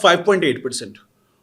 5.8%।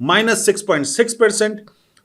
-6.6%,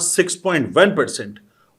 6.1%,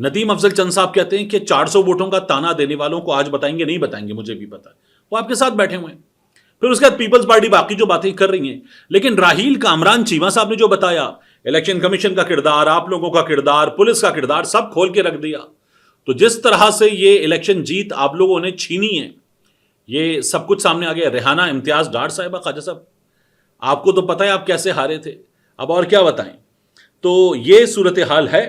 ندیم افضل چند صاحب کہتے ہیں کہ 400 ووٹوں کا تانا دینے والوں کو آج بتائیں گے، نہیں بتائیں گے، مجھے بھی پتا ہے، وہ آپ کے ساتھ بیٹھے ہوئے ہیں۔ پھر اس کے بعد پیپلز پارٹی باقی جو باتیں کر رہی ہیں، لیکن راحیل کامران چیمہ صاحب نے جو بتایا، الیکشن کمیشن کا کردار، آپ لوگوں کا کردار، پولیس کا کردار، سب کھول کے رکھ دیا۔ تو جس طرح سے یہ الیکشن جیت آپ لوگوں نے چھینی ہے، یہ سب کچھ سامنے آ گیا۔ ریحانہ امتیاز ڈار صاحبہ، خواجہ صاحب، آپ کو تو پتہ ہے آپ کیسے ہارے تھے، اب اور کیا بتائیں۔ تو یہ صورتحال ہے۔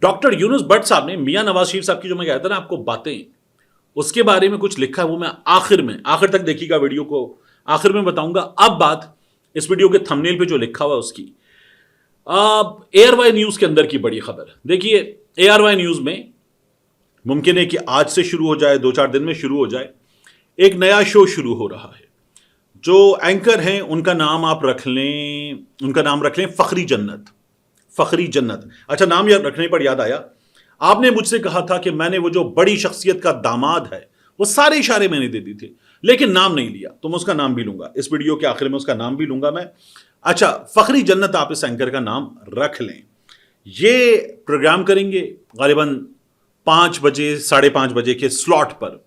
ڈاکٹر یونس بٹ صاحب نے میاں نواز شریف صاحب کی جو میں کہتا نا آپ کو باتیں، اس کے بارے میں کچھ لکھا ہے، وہ میں آخر تک دیکھیے گا ویڈیو کو، آخر میں بتاؤں گا۔ اب بات اس ویڈیو کے تھمبنیل پہ جو لکھا ہوا ہے اس کی، اے آر وائی نیوز کے اندر کی بڑی خبر دیکھیے۔ اے آر وائی نیوز میں ممکن ہے کہ آج سے شروع ہو جائے، 2-4 دن میں شروع ہو جائے، ایک نیا شو شروع ہو رہا ہے۔ جو اینکر ہیں ان کا نام آپ رکھ لیں، فخری جنت۔ فخری جنت، اچھا نام یاد رکھنے پر یاد آیا، آپ نے مجھ سے کہا تھا کہ میں نے وہ جو بڑی شخصیت کا داماد ہے وہ سارے اشارے میں نے دے دی تھے، لیکن نام نہیں لیا، تو میں اس کا نام بھی لوں گا اس ویڈیو کے آخر میں، اس کا نام بھی لوں گا میں۔ اچھا فخری جنت آپ اس اینکر کا نام رکھ لیں۔ یہ پروگرام کریں گے غالباً 5 بجے 5:30 بجے کے سلاٹ پر،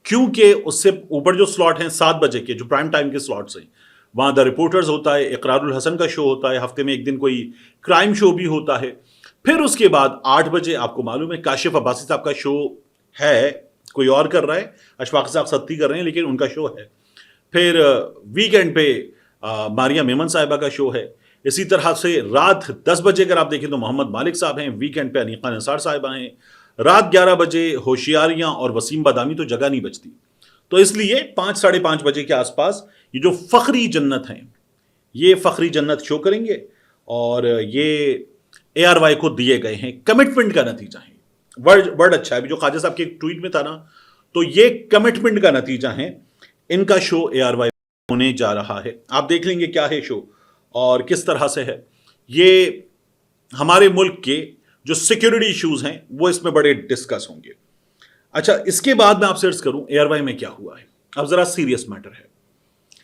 کیونکہ اس سے اوپر جو سلاٹ ہیں 7 بجے کے جو پرائم ٹائم کے سلاٹس ہیں، وہاں دا رپورٹرز ہوتا ہے، اقرار الحسن کا شو ہوتا ہے، ہفتے میں ایک دن کوئی کرائم شو بھی ہوتا ہے۔ پھر اس کے بعد 8 بجے آپ کو معلوم ہے کاشف عباسی صاحب کا شو ہے، کوئی اور کر رہا ہے، اشفاق صاحب ستی کر رہے ہیں لیکن ان کا شو ہے۔ پھر ویکینڈ پہ ماریا میمن صاحبہ کا شو ہے۔ اسی طرح سے رات 10 بجے اگر آپ دیکھیں تو محمد مالک صاحب ہیں، ویکینڈ پہ انیقہ نثار صاحبہ ہیں، رات 11 بجے ہوشیاریاں اور وسیم بادامی، تو جگہ نہیں بچتی۔ تو اس لیے 5-5:30 بجے کے آس پاس یہ جو فخری جنت ہیں، یہ فخری جنت شو کریں گے، اور یہ اے آر وائی کو دیے گئے ہیں کمٹمنٹ کا نتیجہ ہے۔ ورڈ اچھا ہے، جو خواجہ صاحب کے ٹویٹ میں تھا نا، تو یہ کمٹمنٹ کا نتیجہ ہے، ان کا شو اے آر وائی ہونے جا رہا ہے۔ آپ دیکھ لیں گے کیا ہے شو اور کس طرح سے ہے۔ یہ ہمارے ملک کے جو سیکیورٹی ایشوز ہیں وہ اس میں بڑے ڈسکس ہوں گے۔ اچھا اس کے بعد میں آپ سے عرض کروں اے آر وائی میں کیا ہوا ہے، اب ذرا سیریس میٹر ہے۔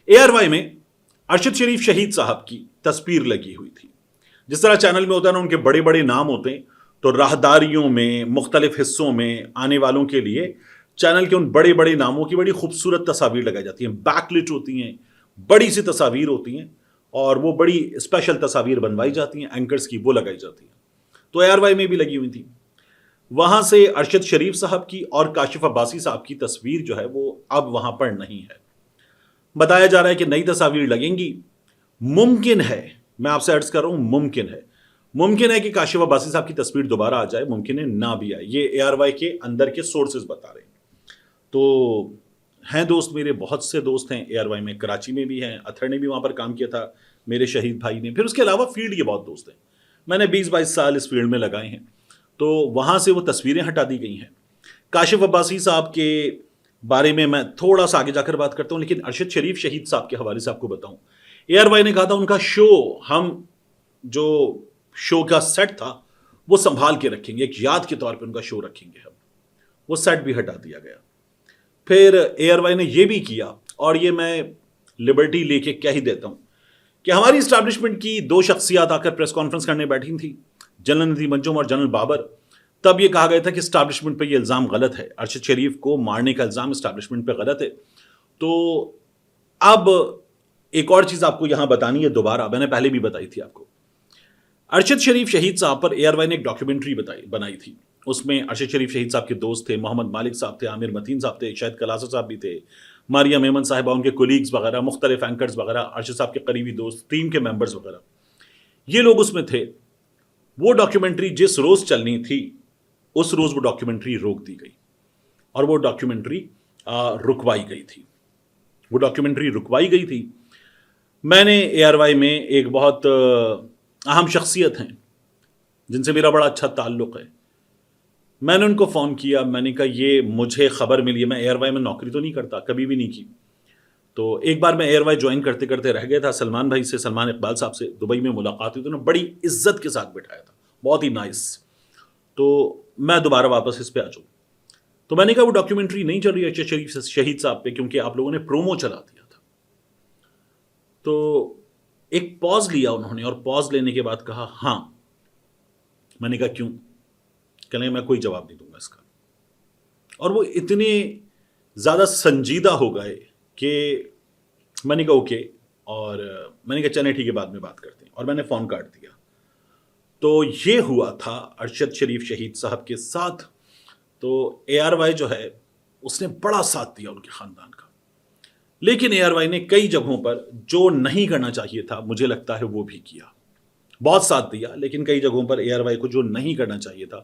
اے آر وائی میں ارشد شریف شہید صاحب کی تصویر لگی ہوئی تھی۔ جس طرح چینل میں ہوتا ہے نا، ان کے بڑے بڑے نام ہوتے ہیں، تو راہداریوں میں مختلف حصوں میں آنے والوں کے لیے چینل کے ان بڑے بڑے ناموں کی بڑی خوبصورت تصاویر لگائی جاتی ہیں، بیک لٹ ہوتی ہیں، بڑی سی تصاویر ہوتی ہیں، اور وہ بڑی اسپیشل تصاویر بنوائی جاتی ہیں اینکرز کی، وہ لگائی جاتی ہیں۔ تو اے آر وائی میں بھی لگی ہوئی تھی۔ وہاں سے ارشد شریف صاحب کی اور کاشف عباسی صاحب کی تصویر جو ہے وہ اب وہاں پر نہیں ہے۔ بتایا جا رہا ہے کہ نئی تصاویر لگیں گی۔ ممکن ہے، میں آپ سے عرض کر رہا ہوں، ممکن ہے کہ کاشف عباسی صاحب کی تصویر دوبارہ آ جائے، ممکن ہے نہ بھی آئے۔ یہ اے آر وائی کے اندر کے سورسز بتا رہے ہیں۔ تو ہیں دوست میرے، بہت سے دوست ہیں اے آر وائی میں، کراچی میں بھی ہیں، اتھر نے بھی وہاں پر کام کیا تھا، میرے شہید بھائی نے۔ پھر اس کے علاوہ فیلڈ کے بہت دوست ہیں، میں نے 20-22 سال اس فیلڈ میں لگائے ہیں، تو وہاں سے وہ تصویریں ہٹا دی گئی ہیں۔ کاشف عباسی صاحب کے بارے میں تھوڑا سا آگے جا کر بات کرتا ہوں، لیکن ارشد شریف شہید صاحب کے حوالے سے آپ کو بتاؤں، اے آر وائی نے کہا تھا ان کا شو، ہم جو شو کا سیٹ تھا وہ سنبھال کے رکھیں گے، ایک یاد کے طور پہ ان کا شو رکھیں گے ہم، وہ سیٹ بھی ہٹا دیا گیا۔ پھر اے آر وائی نے یہ بھی کیا، اور یہ میں لبرٹی لے کے کہہ ہی دیتا ہوں، کہ ہماری اسٹیبلشمنٹ کی 2 شخصیات آ کر پریس کانفرنس کرنے بیٹھی تھیں، جنرل ندیم انجم اور جنرل بابر۔ تب یہ کہا گیا تھا کہ اسٹیبلشمنٹ پہ یہ الزام غلط ہے، ارشد شریف کو مارنے کا الزام اسٹیبلشمنٹ پہ غلط ہے۔ تو اب ایک اور چیز آپ کو یہاں بتانی ہے دوبارہ، میں نے پہلے بھی بتائی تھی آپ کو، ارشد شریف شہید صاحب پر اے آر وائی نے ایک ڈاکیومنٹری بنائی تھی۔ اس میں ارشد شریف شہید صاحب کے دوست تھے، محمد مالک صاحب تھے، عامر متین صاحب تھے، شاہد کلاسہ صاحب بھی تھے، ماریا میمن صاحبہ، ان کے کولیگز وغیرہ، مختلف اینکرز وغیرہ، ارشد صاحب کے قریبی دوست، ٹیم کے ممبرز وغیرہ، یہ لوگ اس میں تھے۔ وہ ڈاکیومنٹری جس روز چلنی تھی اس روز وہ ڈاکیومنٹری روک دی گئی، اور وہ ڈاکیومنٹری رکوائی گئی تھی۔ میں نے اے آر وائی میں ایک بہت اہم شخصیت ہیں جن سے میرا بڑا اچھا تعلق ہے، میں نے ان کو فون کیا، میں نے کہا یہ مجھے خبر ملی ہے، میں اے آر وائی میں نوکری تو نہیں کرتا، کبھی بھی نہیں کی، تو ایک بار میں اے آر وائی جوائن کرتے کرتے رہ گیا تھا، سلمان بھائی سے، سلمان اقبال صاحب سے دبئی میں ملاقات ہوئی، تو انہوں نے بڑی عزت کے ساتھ بٹھایا تھا، بہت ہی نائس، تو میں دوبارہ واپس اس پہ آ جاؤں۔ تو میں نے کہا وہ ڈاکیومنٹری نہیں چل رہی ہے ارشد شریف شہید صاحب پہ، کیونکہ آپ لوگوں نے پرومو چلا دیا تھا۔ تو ایک پاز لیا انہوں نے، اور پاز لینے کے بعد کہا ہاں۔ میں نے کہا کیوں؟ کہ نہیں, میں کوئی جواب نہیں دوں گا اس کا. اور وہ اتنے زیادہ سنجیدہ ہو گئے کہ میں نے کہا اوکے, اور میں نے کہا چلیں ٹھیک ہے بعد میں بات کرتے ہیں, اور میں نے فون کاٹ دیا. تو یہ ہوا تھا ارشد شریف شہید صاحب کے ساتھ. تو اے آر وائی جو ہے اس نے بڑا ساتھ دیا ان کے خاندان کا, لیکن اے آر وائی نے کئی جگہوں پر جو نہیں کرنا چاہیے تھا مجھے لگتا ہے وہ بھی کیا. بہت ساتھ دیا, لیکن کئی جگہوں پر اے آر وائی کو جو نہیں کرنا چاہیے تھا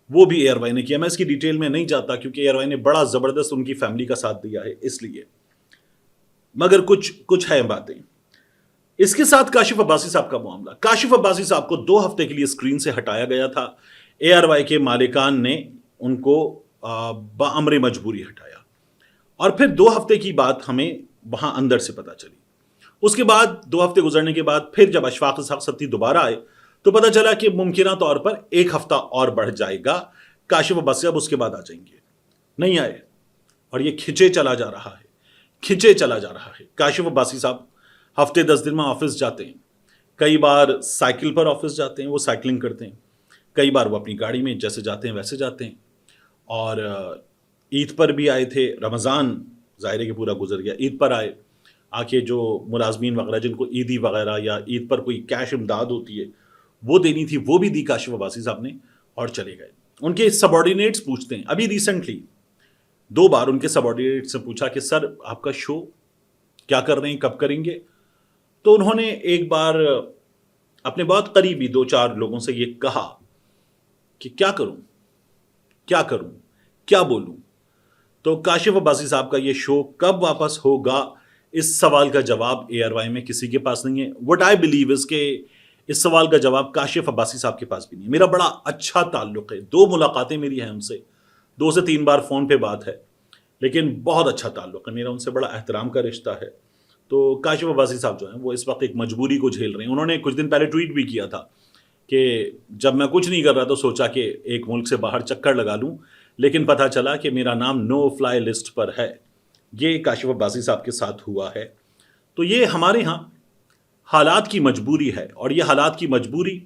وہ بھی اے آر وائی نے کیا. میں اس کی ڈیٹیل میں نہیں جاتا کیونکہ اے آر وائی نے بڑا زبردست ان کی فیملی کا ساتھ دیا ہے اس لیے, مگر کچھ ہے باتیں. اس کے ساتھ کاشف عباسی صاحب کا معاملہ. کاشف عباسی صاحب کو 2 ہفتے کے لیے اسکرین سے ہٹایا گیا تھا. اے آر وائی کے مالکان نے ان کو بامر مجبوری ہٹایا, اور پھر 2 ہفتے کی بات ہمیں وہاں اندر سے پتا چلی. اس کے بعد 2 ہفتے گزرنے کے بعد پھر جب اشفاق اسحاق سبتی دوبارہ آئے تو پتا چلا کہ ممکنہ طور پر 1 ہفتہ اور بڑھ جائے گا. کاشف عباسی صاحب اس کے بعد آ جائیں گے. نہیں آئے, اور یہ کھنچے چلا جا رہا ہے. کاشف عباسی صاحب ہفتے 10 دن میں آفس جاتے ہیں. کئی بار سائیکل پر آفس جاتے ہیں, وہ سائیکلنگ کرتے ہیں. کئی بار وہ اپنی گاڑی میں جیسے جاتے ہیں ویسے جاتے ہیں. اور عید پر بھی آئے تھے. رمضان ظاہر ہے کہ پورا گزر گیا, عید پر آئے, آ کے جو ملازمین وغیرہ جن کو عیدی وغیرہ یا عید پر کوئی کیش امداد ہوتی ہے وہ دینی تھی وہ بھی دی کاشف عباسی صاحب نے, اور چلے گئے. ان کے سب آرڈینیٹس پوچھتے ہیں, ابھی ریسنٹلی 2 بار ان کے سب آرڈینیٹ سے پوچھا کہ سر آپ کا شو کیا کر رہے ہیں, کب کریں گے. تو انہوں نے ایک بار اپنے بہت قریبی 2-4 لوگوں سے یہ کہا کہ کیا کروں کیا بولوں. تو کاشف عباسی صاحب کا یہ شو کب واپس ہوگا اس سوال کا جواب اے آر وائی میں کسی کے پاس نہیں ہے. وٹ آئی بلیو از کہ اس سوال کا جواب کاشف عباسی صاحب کے پاس بھی نہیں ہے. میرا بڑا اچھا تعلق ہے, 2 ملاقاتیں میری ہیں ان سے, 2 سے 3 بار فون پہ بات ہے, لیکن بہت اچھا تعلق ہے میرا ان سے, بڑا احترام کا رشتہ ہے. تو کاشف عباسی صاحب جو ہیں وہ اس وقت ایک مجبوری کو جھیل رہے ہیں. انہوں نے کچھ دن پہلے ٹویٹ بھی کیا تھا کہ جب میں کچھ نہیں کر رہا تو سوچا کہ ایک ملک سے باہر چکر لگا لوں, لیکن پتہ چلا کہ میرا نام نو فلائی لسٹ پر ہے. یہ کاشف عباسی صاحب کے ساتھ ہوا ہے. تو یہ ہمارے ہاں حالات کی مجبوری ہے, اور یہ حالات کی مجبوری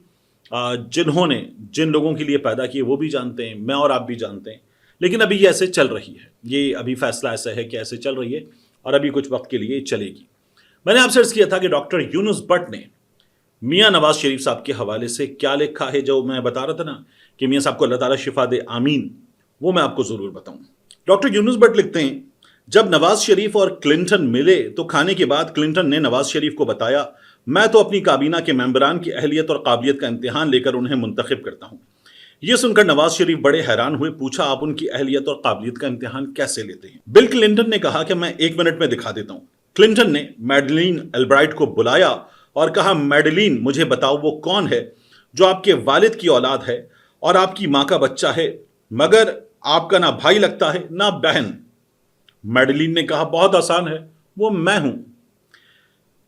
جنہوں نے جن لوگوں کے لیے پیدا کیے وہ بھی جانتے ہیں, میں اور آپ بھی جانتے ہیں, لیکن ابھی یہ ایسے چل رہی ہے. یہ ابھی فیصلہ ایسا ہے کہ ایسے چل رہی ہے اور ابھی کچھ وقت کے لیے چلے گی. میں نے آپ سے عرض کیا تھا کہ ڈاکٹر یونس بٹ نے میاں نواز شریف صاحب کے حوالے سے کیا لکھا ہے, جو میں بتا رہا تھا نا کہ میاں صاحب کو اللہ تعالیٰ شفا دے, آمین, وہ میں آپ کو ضرور بتاؤں. ڈاکٹر یونس بٹ لکھتے ہیں, جب نواز شریف اور کلنٹن ملے تو کھانے کے بعد کلنٹن نے نواز شریف کو بتایا میں تو اپنی کابینہ کے ممبران کی اہلیت اور قابلیت کا امتحان لے کر انہیں منتخب کرتا ہوں. یہ سن کر نواز شریف بڑے حیران ہوئے. پوچھا آپ ان کی اہلیت اور قابلیت کا امتحان کیسے لیتے ہیں؟ بل کلنٹن نے کہا کہ میں 1 منٹ میں دکھا دیتا ہوں. کلنٹن نے میڈلین البرائٹ کو بلایا اور کہا میڈلین مجھے بتاؤ وہ کون ہے جو آپ کے والد کی اولاد ہے اور آپ کی ماں کا بچہ ہے, مگر آپ کا نہ بھائی لگتا ہے نہ بہن. میڈلین نے کہا بہت آسان ہے, وہ میں ہوں.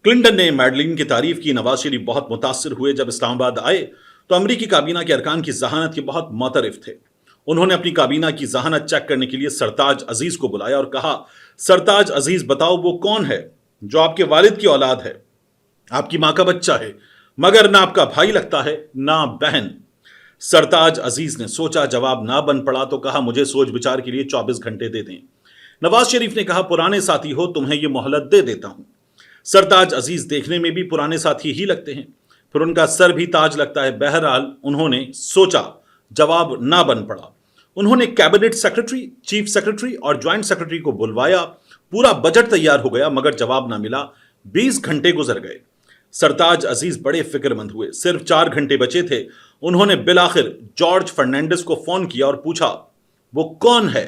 کلنٹن نے میڈلین کی تعریف کی. نواز شریف بہت متاثر ہوئے. جب اسلام آباد آئے تو امریکی کابینہ کے ارکان کی ذہانت کے بہت معترف تھے. انہوں نے اپنی کابینہ کی ذہانت چیک کرنے کے لیے سرتاج عزیز کو بلایا اور کہا سرتاج عزیز بتاؤ وہ کون ہے جو آپ کے والد کی اولاد ہے, آپ کی ماں کا بچہ ہے, مگر نہ آپ کا بھائی لگتا ہے نہ بہن. سرتاج عزیز نے سوچا, جواب نہ بن پڑا تو کہا مجھے سوچ بچار کے لیے 24 گھنٹے دے دیں. نواز شریف نے کہا پرانے ساتھی ہو, تمہیں یہ مہلت دے دیتا ہوں. سرتاج عزیز دیکھنے میں بھی پرانے ساتھی ہی لگتے ہیں, پھر ان کا سر بھی تاج لگتا ہے. بہرحال انہوں نے سوچا, جواب نہ بن پڑا. انہوں نے کیبنٹ سیکرٹری, چیف سیکرٹری اور جوائنٹ سیکرٹری کو بلوایا. پورا بجٹ تیار ہو گیا مگر جواب نہ ملا. 20 گھنٹے گزر گئے. سرتاج عزیز بڑے فکر مند ہوئے. صرف 4 گھنٹے بچے تھے. انہوں نے بالآخر جارج فرنانڈس کو فون کیا اور پوچھا وہ کون ہے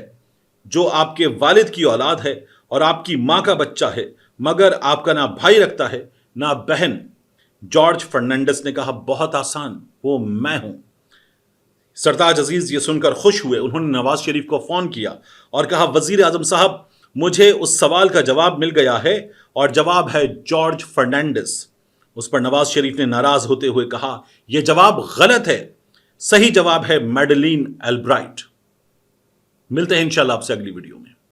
جو آپ کے والد کی اولاد ہے اور آپ کی ماں کا بچہ ہے, مگر آپ کا نہ بھائی رکھتا ہے نہ بہن. جارج فرنانڈس نے کہا بہت آسان, وہ میں ہوں. سرتاج عزیز یہ سن کر خوش ہوئے. انہوں نے نواز شریف کو فون کیا اور کہا وزیر اعظم صاحب مجھے اس سوال کا جواب مل گیا ہے اور جواب ہے جارج فرنانڈس. اس پر نواز شریف نے ناراض ہوتے ہوئے کہا یہ جواب غلط ہے, صحیح جواب ہے میڈلین البرائٹ. ملتے ہیں انشاءاللہ آپ سے اگلی ویڈیو میں.